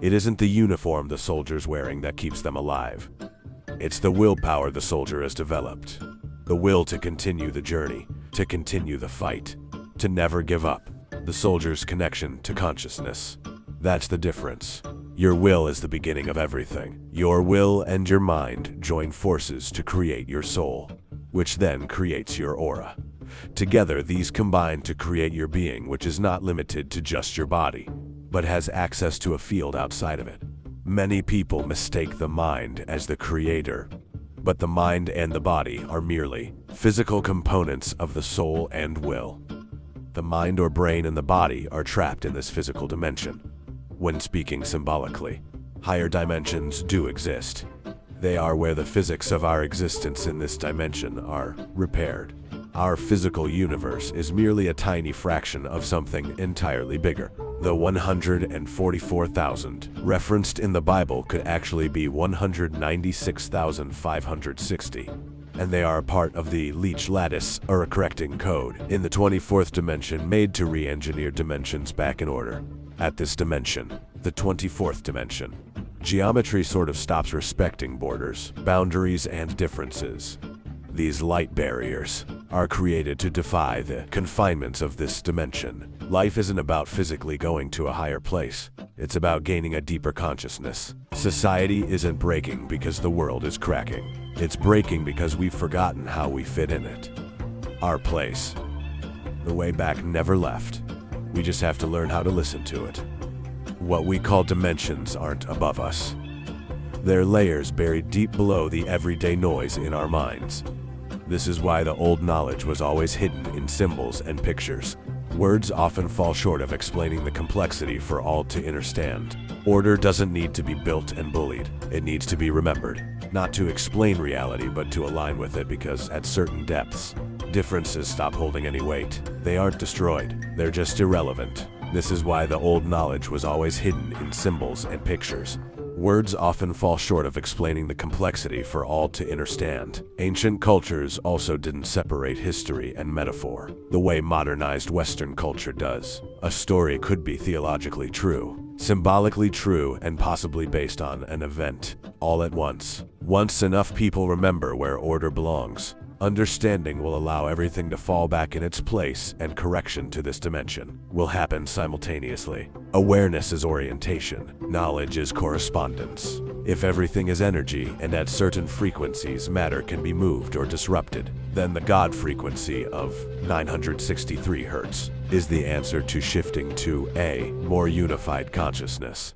It isn't the uniform the soldier's wearing that keeps them alive. It's the willpower the soldier has developed. The will to continue the journey, to continue the fight, to never give up. The soldier's connection to consciousness. That's the difference. Your will is the beginning of everything. Your will and your mind join forces to create your soul, which then creates your aura. Together, these combine to create your being, which is not limited to just your body, but has access to a field outside of it. Many people mistake the mind as the creator, but the mind and the body are merely physical components of the soul and will. The mind or brain and the body are trapped in this physical dimension. When speaking symbolically, higher dimensions do exist. They are where the physics of our existence in this dimension are repaired. Our physical universe is merely a tiny fraction of something entirely bigger. The 144,000 referenced in the Bible could actually be 196,560. And they are a part of the Leech lattice, or a correcting code, in the 24th dimension made to re-engineer dimensions back in order. At this dimension, the 24th dimension, geometry sort of stops respecting borders, boundaries, and differences. These light barriers are created to defy the confinements of this dimension. Life isn't about physically going to a higher place. It's about gaining a deeper consciousness. Society isn't breaking because the world is cracking. It's breaking because we've forgotten how we fit in it. Our place. The way back never left. We just have to learn how to listen to it. What we call dimensions aren't above us. They're layers buried deep below the everyday noise in our minds. This is why the old knowledge was always hidden in symbols and pictures. Words often fall short of explaining the complexity for all to understand. Order doesn't need to be built and bullied. It needs to be remembered. Not to explain reality, but to align with it, because at certain depths, differences stop holding any weight. They aren't destroyed. They're just irrelevant. This is why the old knowledge was always hidden in symbols and pictures. Words often fall short of explaining the complexity for all to understand. Ancient cultures also didn't separate history and metaphor the way modernized Western culture does. A story could be theologically true, symbolically true, and possibly based on an event, all at once. Once enough people remember where order belongs, understanding will allow everything to fall back in its place, and correction to this dimension will happen simultaneously. Awareness is orientation. Knowledge is correspondence. If everything is energy and at certain frequencies matter can be moved or disrupted, then the God frequency of 963 Hz is the answer to shifting to a more unified consciousness.